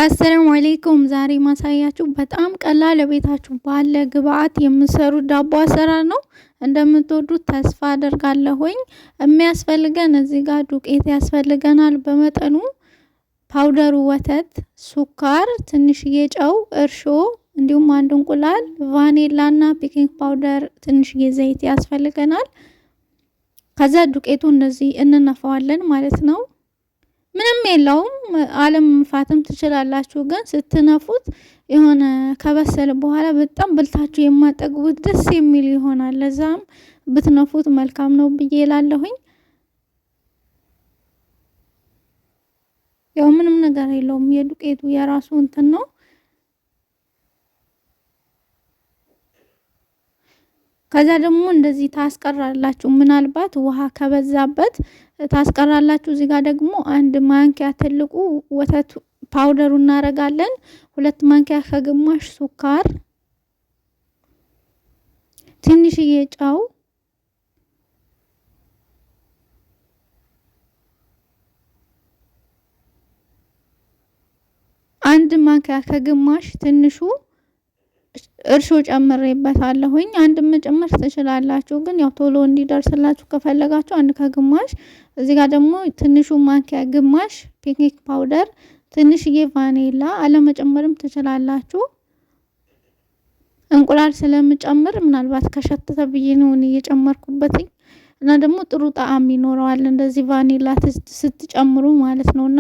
አሰላሙ አለይኩም ዛሬ ማሳያችሁ በጣም ቀላል ለቤታችሁ ባለ ግብአት የምሰሩት ዳቦ አሰራር ነው። እንደምትወዱት ተስፋ አደርጋለሁኝ። የሚያስፈልገን እዚህ ጋር ዱቄት ያስፈልገናል በመጠኑ፣ ፓውደሩ ወተት፣ ሱካር፣ ትንሽዬ ጨው፣ እርሾ እንዲሁም አንድ እንቁላል፣ ቫኒላና ቤኪንግ ፓውደር፣ ትንሽዬ ዘይት ያስፈልገናል። ከዛ ዱቄቱ እንደዚህ እንነፋዋለን ማለት ነው። ምንም የለውም አለመንፋትም ትችላላችሁ፣ ግን ስትነፉት የሆነ ከበሰለ በኋላ በጣም በልታችሁ የማጠግቡት ደስ የሚል ይሆናል። ለዛም ብትነፉት መልካም ነው ብዬ እላለሁኝ። ያው ምንም ነገር የለውም የዱቄቱ የራሱ እንትን ነው። ከዛ ደግሞ እንደዚህ ታስቀራላችሁ። ምናልባት ውሃ ከበዛበት ታስቀራላችሁ። እዚህ ጋር ደግሞ አንድ ማንኪያ ትልቁ ወተት ፓውደሩ እናረጋለን። 2 ማንኪያ ከግማሽ ሱካር፣ ትንሽዬ ጨው፣ አንድ ማንኪያ ከግማሽ ትንሹ እርሾ ጨምሬበታለሁኝ። አንድ መጨመር ትችላላችሁ፣ ግን ያው ቶሎ እንዲደርስላችሁ ከፈለጋችሁ አንድ ከግማሽ። እዚህ ጋር ደግሞ ትንሹ ማንኪያ ግማሽ ቤኪንግ ፓውደር፣ ትንሽዬ ቫኒላ አለመጨመርም ትችላላችሁ። እንቁላል ስለምጨምር ምናልባት ከሸተተ ብዬ ነው እየጨመርኩበት፣ እና ደግሞ ጥሩ ጣዕም ይኖረዋል እንደዚህ ቫኒላ ስትጨምሩ ማለት ነውና።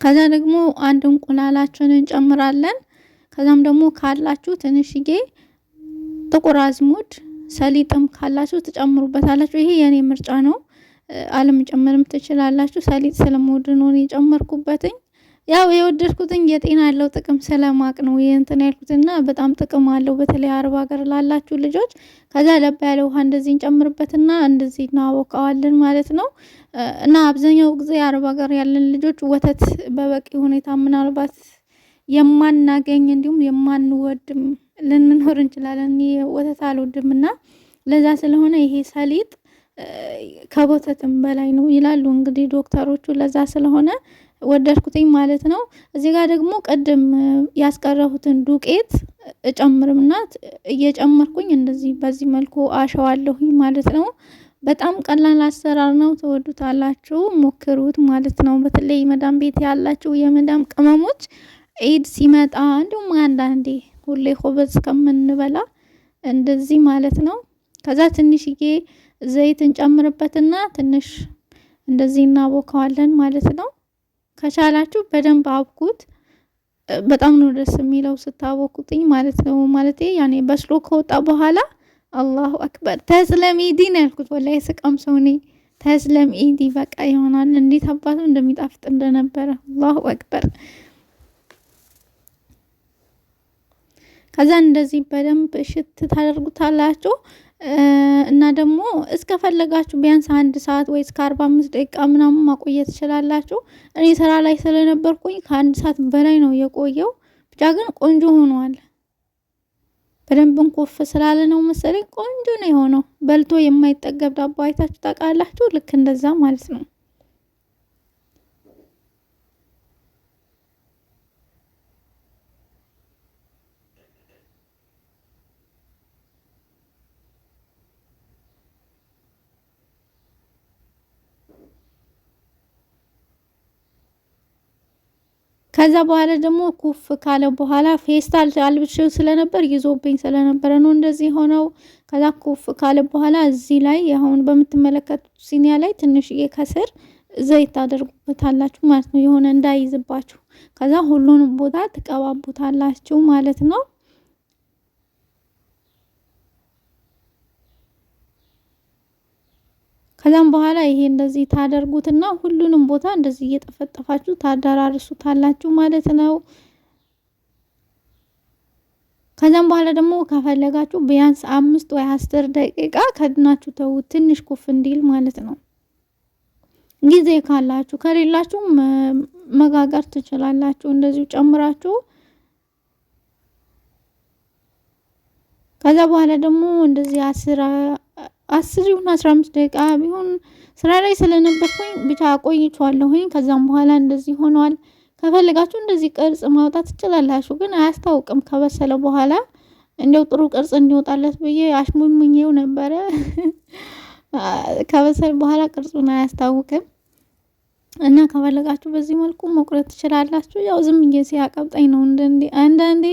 ከዛ ደግሞ አንድ እንቁላላችንን እንጨምራለን። ከዛም ደግሞ ካላችሁ ትንሽዬ ጥቁር አዝሙድ፣ ሰሊጥም ካላችሁ ትጨምሩበታላችሁ። ይሄ የኔ ምርጫ ነው፣ አለመጨመርም ትችላላችሁ። ሰሊጥ ስለምወድ ነው የጨመርኩበትኝ። ያው የወደድኩትኝ የጤና ያለው ጥቅም ስለማቅ ነው እንትን ያልኩትና በጣም ጥቅም አለው፣ በተለይ አረብ ሀገር ላላችሁ ልጆች። ከዛ ለብ ያለ ውሃ እንደዚህ እንጨምርበትና እንደዚህ እናወቀዋለን ማለት ነው። እና አብዛኛው ጊዜ አረብ ሀገር ያለን ልጆች ወተት በበቂ ሁኔታ ምናልባት የማናገኝ እንዲሁም የማንወድም ልንኖር እንችላለን። ወተት አልወድምና ለዛ ስለሆነ ይሄ ሰሊጥ ከወተትም በላይ ነው ይላሉ እንግዲህ ዶክተሮቹ። ለዛ ስለሆነ ወደድኩትኝ ማለት ነው። እዚህ ጋር ደግሞ ቀደም ያስቀረሁትን ዱቄት እጨምርምና እየጨመርኩኝ እንደዚህ በዚህ መልኩ አሸዋለሁኝ ማለት ነው። በጣም ቀላል አሰራር ነው፣ ተወዱታላችሁ፣ ሞክሩት ማለት ነው። በተለይ መዳም ቤት ያላችሁ የመዳም ቅመሞች ኢድ ሲመጣ እንዲሁም አንዳንዴ ሁሌ ሆበዝ ከምንበላ እንደዚህ ማለት ነው። ከዛ ትንሽዬ ዘይት እንጨምርበትና ትንሽ እንደዚህ እናቦካዋለን ማለት ነው። ከቻላችሁ በደንብ አብኩት፣ በጣም ነው ደስ የሚለው ስታቦኩትኝ ማለት ነው። ማለቴ ያኔ በስሎ ከወጣ በኋላ አላሁ አክበር ተስለም ኢዲ ነው ያልኩት። ወላሂ ስቀም ሰውኔ ተስለም ኢዲ በቃ ይሆናል። እንዴት አባቱ እንደሚጣፍጥ እንደነበረ አላሁ አክበር። ከዛ እንደዚህ በደንብ እሽት ታደርጉታላችሁ። እና ደግሞ እስከፈለጋችሁ ቢያንስ 1 ሰዓት ወይ እስከ 45 ደቂቃ ምናምን ማቆየት ትችላላችሁ። እኔ ስራ ላይ ስለነበርኩኝ ከ1 ሰዓት በላይ ነው የቆየው። ብቻ ግን ቆንጆ ሆኗል። በደንብ እንኮፍ ስላለ ነው መሰለኝ ቆንጆ ነው የሆነው። በልቶ የማይጠገብ ዳቦ አይታችሁ ታውቃላችሁ? ልክ እንደዛ ማለት ነው። ከዛ በኋላ ደግሞ ኩፍ ካለ በኋላ ፌስታል አልብሼው ስለነበር ይዞብኝ ስለነበረ ነው እንደዚህ ሆነው። ከዛ ኩፍ ካለ በኋላ እዚህ ላይ አሁን በምትመለከቱት ሲኒያ ላይ ትንሽዬ ከስር ዘይት ታደርጉበታላችሁ ማለት ነው፣ የሆነ እንዳይዝባችሁ። ከዛ ሁሉንም ቦታ ትቀባቡታላችሁ ማለት ነው። ከዛም በኋላ ይሄ እንደዚህ ታደርጉትና ሁሉንም ቦታ እንደዚህ እየጠፈጠፋችሁ ታደራርሱታላችሁ ማለት ነው። ከዛም በኋላ ደግሞ ከፈለጋችሁ ቢያንስ 5 ወይ 10 ደቂቃ ከድናችሁ ተውት፣ ትንሽ ኩፍ እንዲል ማለት ነው። ጊዜ ካላችሁ፣ ከሌላችሁ መጋገር ትችላላችሁ እንደዚሁ ጨምራችሁ። ከዛ በኋላ ደግሞ እንደዚህ 10 ይሁን 15 ደቂቃ ቢሆን ስራ ላይ ስለነበርኩኝ ብቻ ቆይቻለሁኝ። ከዛም በኋላ እንደዚህ ሆኗል። ከፈለጋችሁ እንደዚህ ቅርጽ ማውጣት ትችላላችሁ፣ ግን አያስታውቅም ከበሰለ በኋላ። እንደው ጥሩ ቅርጽ እንዲወጣለት ብዬ አሽሙኝው ነበረ። ከበሰለ በኋላ ቅርጹን አያስታውቅም እና ከፈለጋችሁ በዚህ መልኩ መቁረጥ ትችላላችሁ። ያው ዝም ብዬ ሲያቀብጠኝ ነው አንዳንዴ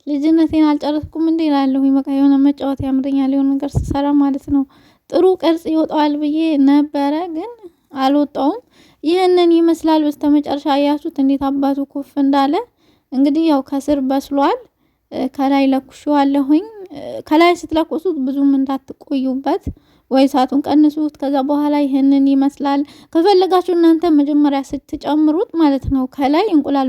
ልጅነቴን አልጨረስኩም እንዴ እላለሁ። በቃ የሆነ መጫወት ያምረኛል የሆነ ነገር ስሰራ ማለት ነው። ጥሩ ቅርጽ ይወጣዋል ብዬ ነበረ ግን አልወጣውም። ይህንን ይመስላል። በስተመጨረሻ አያችሁት እንዴት አባቱ ኩፍ እንዳለ። እንግዲህ ያው ከስር በስሏል። ከላይ ለኩሼዋለሁኝ። ከላይ ስትለኩሱት ብዙም እንዳትቆዩበት ወይ እሳቱን ቀንሱት። ከዛ በኋላ ይህንን ይመስላል። ከፈለጋችሁ እናንተ መጀመሪያ ስትጨምሩት ማለት ነው ከላይ እንቁላል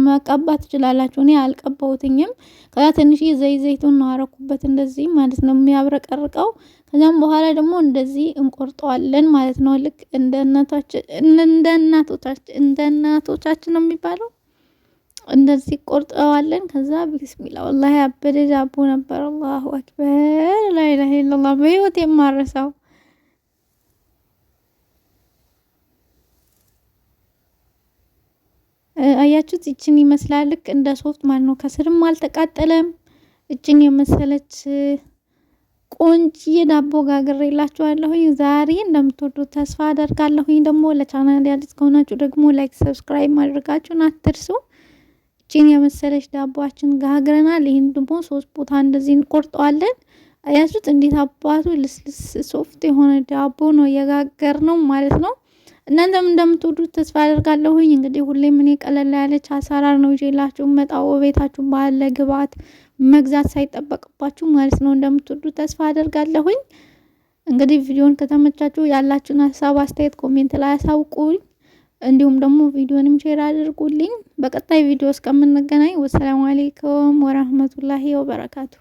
መቀባት ትችላላችሁ። እኔ አልቀባሁትኝም። ከዛ ትንሽ ዘይቱን ነው አረኩበት እንደዚህ ማለት ነው የሚያብረቀርቀው። ከዛም በኋላ ደግሞ እንደዚህ እንቆርጠዋለን ማለት ነው። ልክ እንደ እናቶቻችን ነው የሚባለው። እንደዚህ ቆርጠዋለን። ከዛ ቢስሚላ ወላሂ አበደ ዳቦ ነበር። አላሁ አክበር ላኢላሀ ኢለላህ በህይወት የማረሳው። አያችሁት? ይችን ይመስላል ልክ እንደ ሶፍት ማለት ነው። ከስርም አልተቃጠለም። እችን የመሰለች ቆንጆ ዳቦ ጋግሬላችኋለሁኝ። ዛሬ እንደምትወዱት ተስፋ አደርጋለሁኝ። ደግሞ ለቻናል አዲስ ከሆናችሁ ደግሞ ላይክ፣ ሰብስክራይብ ማድረጋችሁን አትርሱ። ቺን የመሰለች ዳቦአችን ጋግረናል። ይሄን ደግሞ 3 ቦታ እንደዚህ እንቆርጠዋለን። አያችሁት እንዴት አባቱ ልስልስ ሶፍት የሆነ ዳቦ ነው የጋገርነው ማለት ነው። እናንተም እንደምትወዱት ተስፋ አደርጋለሁኝ። እንግዲህ ሁሌም እኔ ቀለል ያለች አሰራር ነው ይዤላችሁ መጣው። ቤታችሁ ባለ ግብአት መግዛት ሳይጠበቅባችሁ ማለት ነው። እንደምትወዱት ተስፋ አደርጋለሁኝ። እንግዲህ ቪዲዮን ከተመቻችሁ ያላችሁን ሀሳብ አስተያየት ኮሜንት ላይ አሳውቁኝ። እንዲሁም ደግሞ ቪዲዮንም ሼር አድርጉልኝ። በቀጣይ ቪዲዮ እስከምንገናኝ ወሰላሙ አለይኩም ወራህመቱላሂ ወበረካቱ።